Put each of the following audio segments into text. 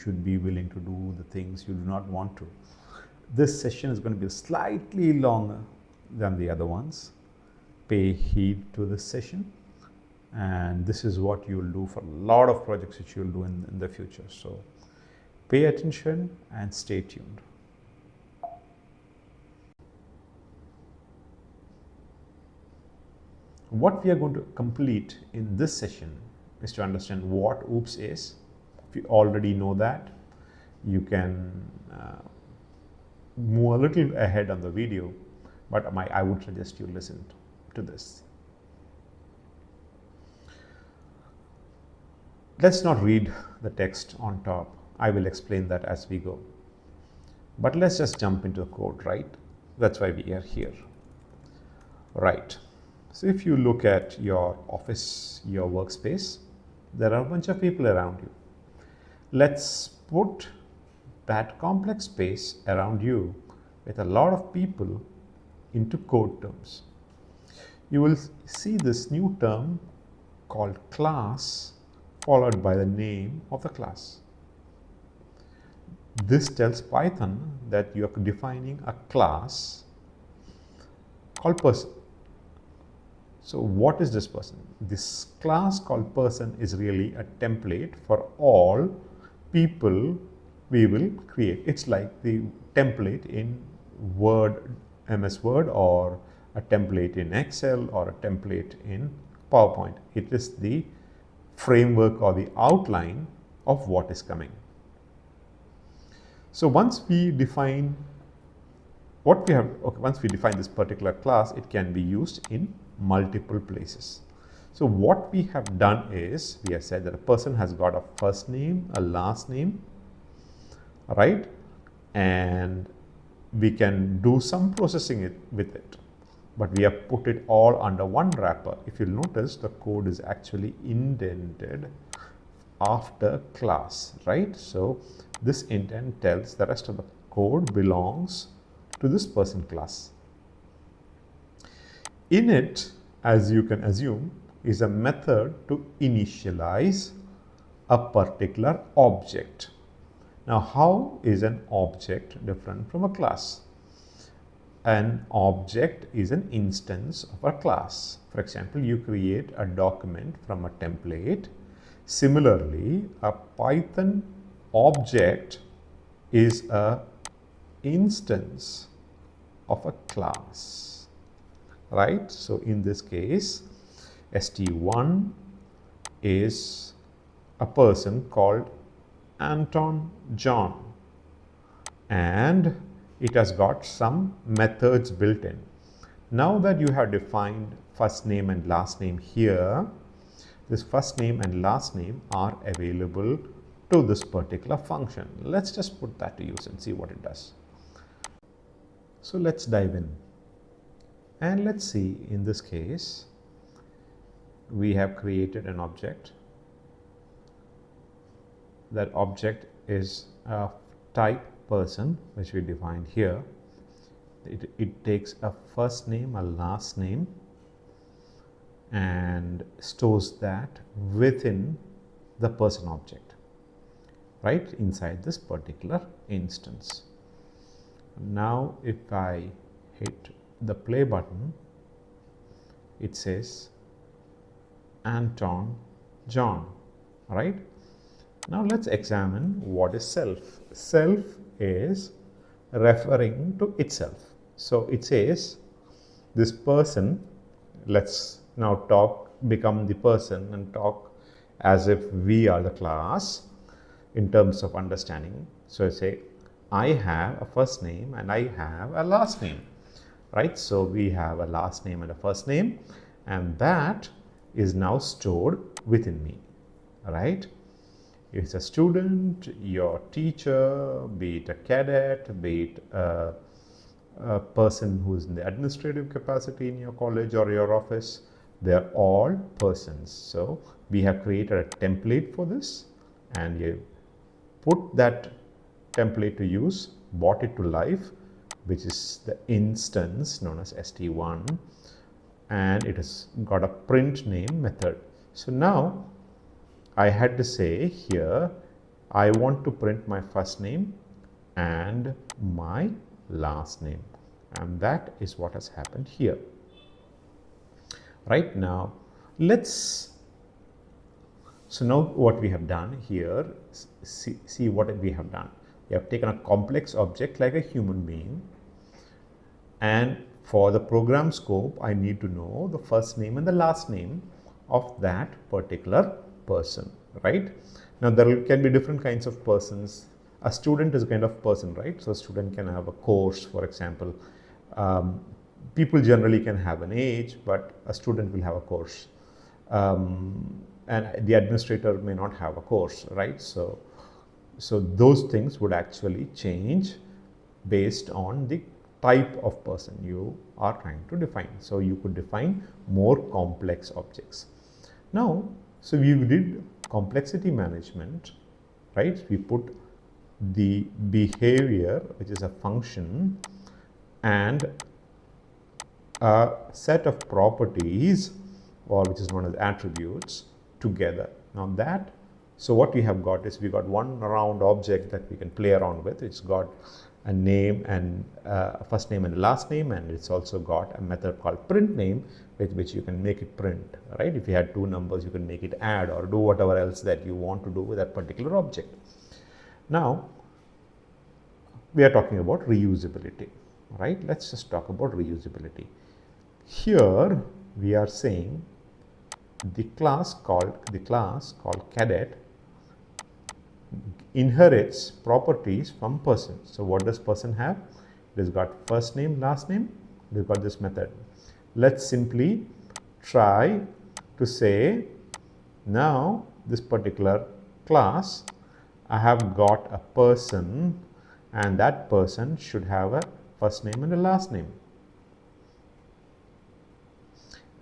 should be willing to do the things you do not want to. This session is going to be slightly longer than the other ones. Pay heed to this session, and this is what you will do for a lot of projects which you will do in the future. So pay attention and stay tuned. What we are going to complete in this session is to understand what OOPS is. If you already know that, you can move a little ahead on the video, but I would suggest you listen to this. Let's not read the text on top. I will explain that as we go. But let's just jump into the code, right? That's why we are here. Right. So if you look at your office, your workspace, there are a bunch of people around you. Let's put that complex space around you with a lot of people into code terms. You will see this new term called class followed by the name of the class. This tells Python that you are defining a class called person. So what is this person? This class called person is really a template for all people we will create. It's like the template in Word, MS Word, or a template in Excel, or a template in PowerPoint. It is the framework or the outline of what is coming. So once we define this particular class, it can be used in multiple places. So what we have done is we have said that a person has got a first name, a last name, right? And we can do some processing with it, but we have put it all under one wrapper. If you'll notice, the code is actually indented after class, right? So this indent tells the rest of the code belongs to this person class. Init, as you can assume, is a method to initialize a particular object. Now, how is an object different from a class? An object is an instance of a class. For example, you create a document from a template. Similarly, a Python object is an instance of a class, right? So in this case, st1 is a person called Anton John, and it has got some methods built in. Now that you have defined first name and last name here, this first name and last name are available to this particular function. Let's just put that to use and see what it does. So let's dive in. And let's see, in this case, we have created an object. That object is a type person, which we defined here. It takes a first name, a last name, and stores that within the person object, right, inside this particular instance. Now, if I hit the play button, it says Anton John, right? Now let's examine what is self. Self is referring to itself. So it says this person, let's now become the person and talk as if we are the class in terms of understanding. So I say, I have a first name and I have a last name, right? So we have a last name and a first name, and that is now stored within me, right? It's a student, your teacher, be it a cadet, be it a person who is in the administrative capacity in your college or your office, they are all persons. So we have created a template for this, and you put that template to use, brought it to life, which is the instance known as st1, and it has got a print name method. So now I had to say here, I want to print my first name and my last name, and that is what has happened here. Right now, so now what we have done here, see what we have done. We have taken a complex object like a human being, and for the program scope, I need to know the first name and the last name of that particular person, right? Now, there can be different kinds of persons. A student is a kind of person, right? So, a student can have a course, for example. People generally can have an age, but a student will have a course. And the administrator may not have a course, right? So those things would actually change based on the type of person you are trying to define. So you could define more complex objects. Now, so we did complexity management, right? We put the behavior, which is a function, and a set of properties, or which is known as attributes, together. Now so what we have got is we got one round object that we can play around with. It's got a name and a first name and a last name, and it's also got a method called print name, with which you can make it print, right? If you had two numbers, you can make it add or do whatever else that you want to do with that particular object. Now, we are talking about reusability, right? Let's just talk about reusability. Here we are saying the class called cadet inherits properties from person. So what does person have? It has got first name, last name. It has got this method. Let's simply try to say, now this particular class, I have got a person, and that person should have a first name and a last name,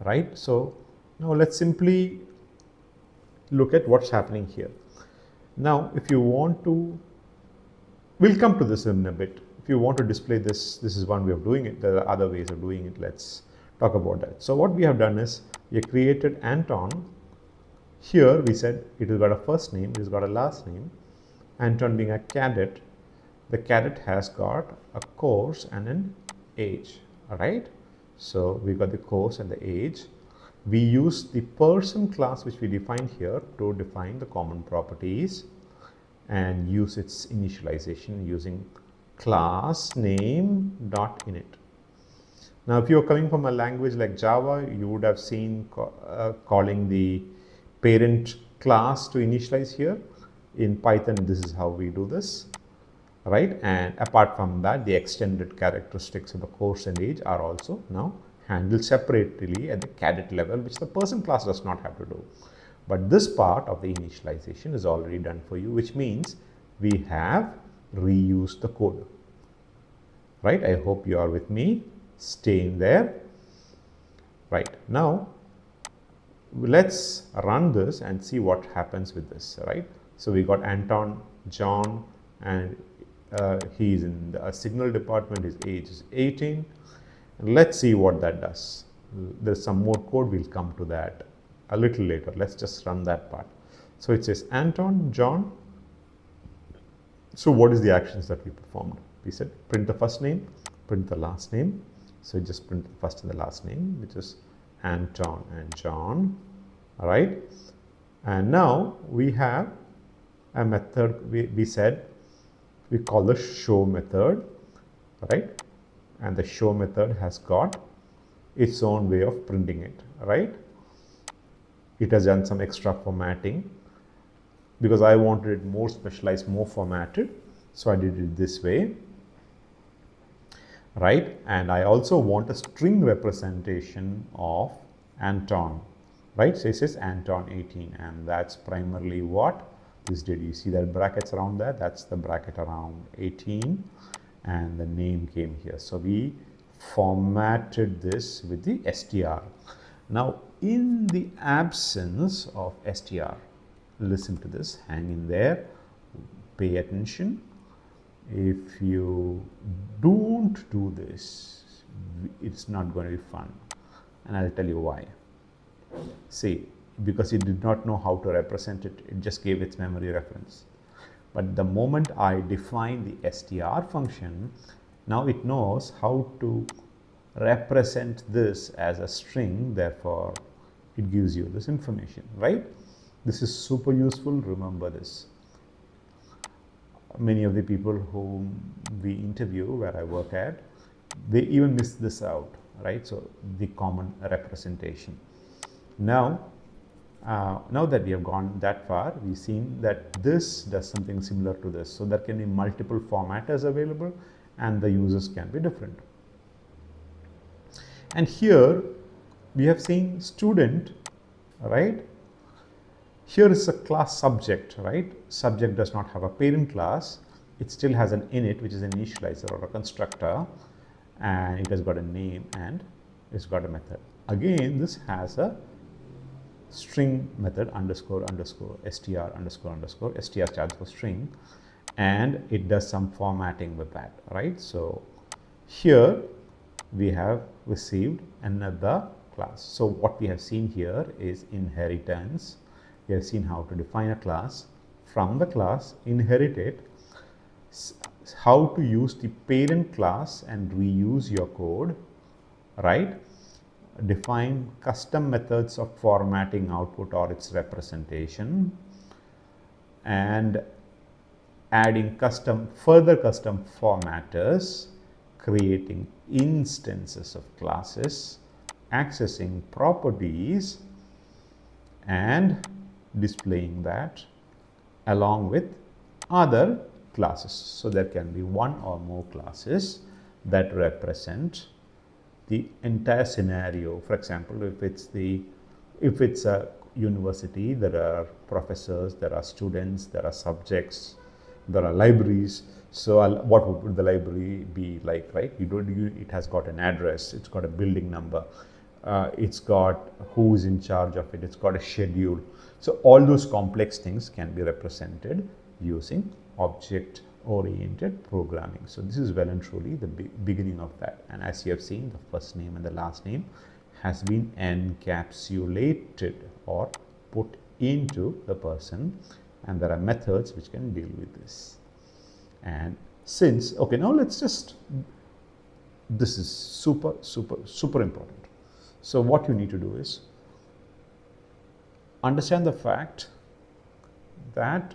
right? So now let's simply look at what's happening here. Now, if you want to, we'll come to this in a bit. If you want to display this, this is one way of doing it. There are other ways of doing it. Let's talk about that. So what we have done is we have created Anton. Here we said it has got a first name, it has got a last name. Anton being a cadet, the cadet has got a course and an age, all right? So we got the course and the age. We use the person class, which we defined here, to define the common properties and use its initialization using class name dot init. Now, if you're coming from a language like Java, you would have seen calling the parent class to initialize here. In Python, this is how we do this, right? And apart from that, the extended characteristics of the course and age are also now handled separately at the cadet level, which the person class does not have to do. But this part of the initialization is already done for you, which means we have reused the code, right? I hope you are with me. Stay in there. Right, now let's run this and see what happens with this, right? So we got Anton, John, and he is in the signal department. His age is 18. Let's see what that does. There's some more code, we'll come to that a little later. Let's just run that part. So it says Anton, John. So what is the actions that we performed? We said print the first name, print the last name. So just print the first and the last name, which is Anton and John, all right? And now we have a method. We said we call the show method, right? And the show method has got its own way of printing it, right? It has done some extra formatting because I wanted it more specialized, more formatted. So I did it this way, right? And I also want a string representation of Anton, right? So it says Anton 18, and that's primarily what this did. You see that brackets around that? That's the bracket around 18. And the name came here. So we formatted this with the str. Now, in the absence of str, listen to this, hang in there, pay attention. If you don't do this, it's not going to be fun. And I'll tell you why. See, because it did not know how to represent it, it just gave its memory reference. But the moment I define the str function, now it knows how to represent this as a string, therefore it gives you this information, right? This is super useful, remember this. Many of the people whom we interview where I work at, they even miss this out, right? So the common representation. Now that we have gone that far, we've seen that this does something similar to this. So there can be multiple formatters available and the users can be different. And here we have seen student, right? Here is a class subject, right? Subject does not have a parent class. It still has an init, which is an initializer or a constructor, and it has got a name and it's got a method. Again, this has a string method underscore underscore str underscore underscore. Str stands for string, and it does some formatting with that, right? So here we have received another class. So what we have seen here is inheritance. We have seen how to define a class, from the class inherit it, how to use the parent class and reuse your code, right? Define custom methods of formatting output or its representation, and adding further custom formatters, creating instances of classes, accessing properties, and displaying that along with other classes. So there can be one or more classes that represent the entire scenario. For example, if it's a university, there are professors, there are students, there are subjects, there are libraries. So what would the library be like, right? It has got an address, it's got a building number, it's got who's in charge of it, it's got a schedule. So all those complex things can be represented using object-oriented programming. So this is well and truly the beginning of that. And as you have seen, the first name and the last name has been encapsulated or put into the person, and there are methods which can deal with this. And since, okay, now let's just, this is super important. So what you need to do is understand the fact that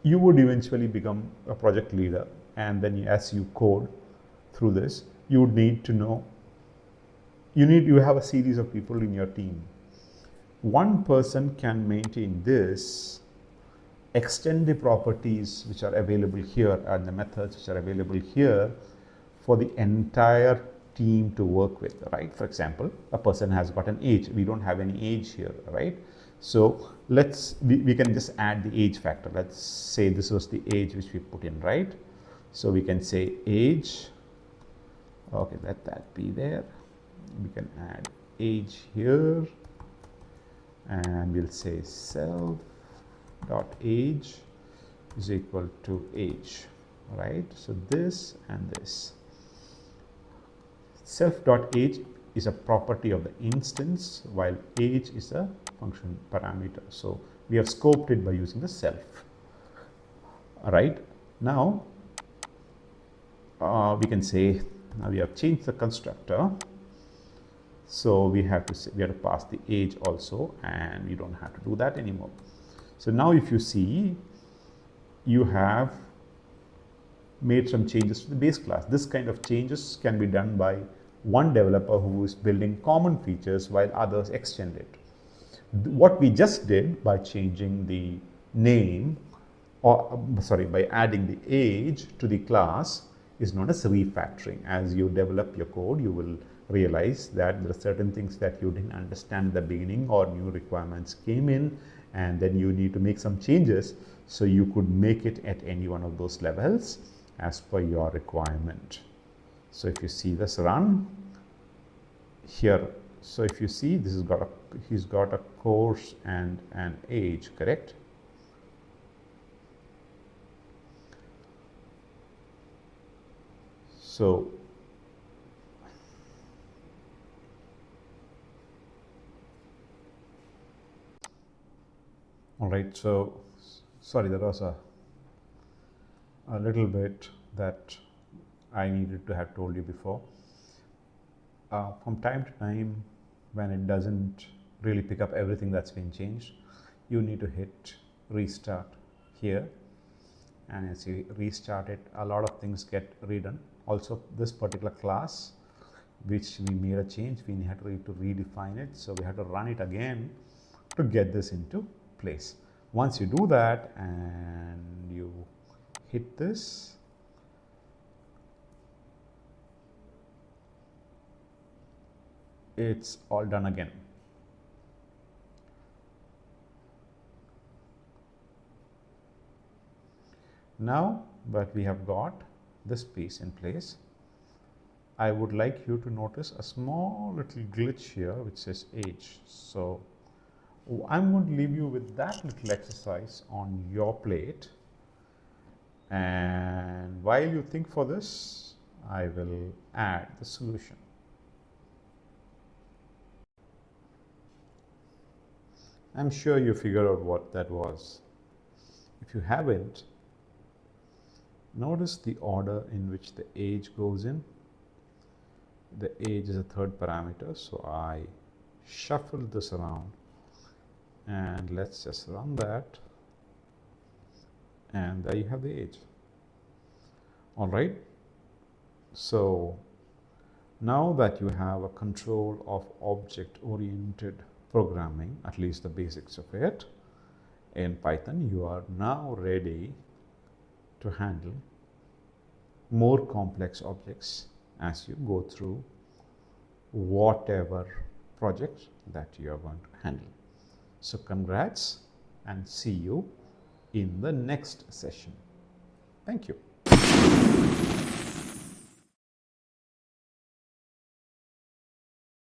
you would eventually become a project leader, and then as you code through this, you would need to know, you have a series of people in your team. One person can maintain this, extend the properties which are available here and the methods which are available here for the entire team to work with, right? For example, a person has got an age. We don't have any age here, right? So we can just add the age factor. Let's say this was the age which we put in, right? So we can say age, okay, let that be there. We can add age here, and we'll say self dot age is equal to age, right? So this and this. Self dot age is a property of the instance, while age is a function parameter. So we have scoped it by using the self. All right. Now we can say, now we have changed the constructor. So we have to pass the age also, and we don't have to do that anymore. So now if you see, you have made some changes to the base class. This kind of changes can be done by one developer who is building common features while others extend it. What we just did by changing the name, or by adding the age to the class, is known as refactoring. As you develop your code, you will realize that there are certain things that you didn't understand at the beginning, or new requirements came in, and then you need to make some changes, so you could make it at any one of those levels as per your requirement. So if you see this run here, so if you see, this has got he's got a course and an age, correct? So All right, so sorry, there was a little bit that I needed to have told you before. From time to time, when it doesn't really pick up everything that's been changed, you need to hit restart here. And as you restart it, a lot of things get redone. Also, this particular class, which we made a change, we had to redefine it. So we had to run it again to get this into place. Once you do that and you hit this, it's all done again. Now that we have got this piece in place, I would like you to notice a small little glitch here which says age. So I'm going to leave you with that little exercise on your plate, and while you think for this, I will add the solution. I'm sure you figured out what that was. If you haven't, notice the order in which the age goes in. The age is a third parameter, so I shuffle this around, and let's just run that, and there you have the age. All right, so now that you have a control of object-oriented programming, at least the basics of it, in Python, you are now ready to handle more complex objects as you go through whatever project that you are going to handle. So congrats, and see you in the next session. Thank you.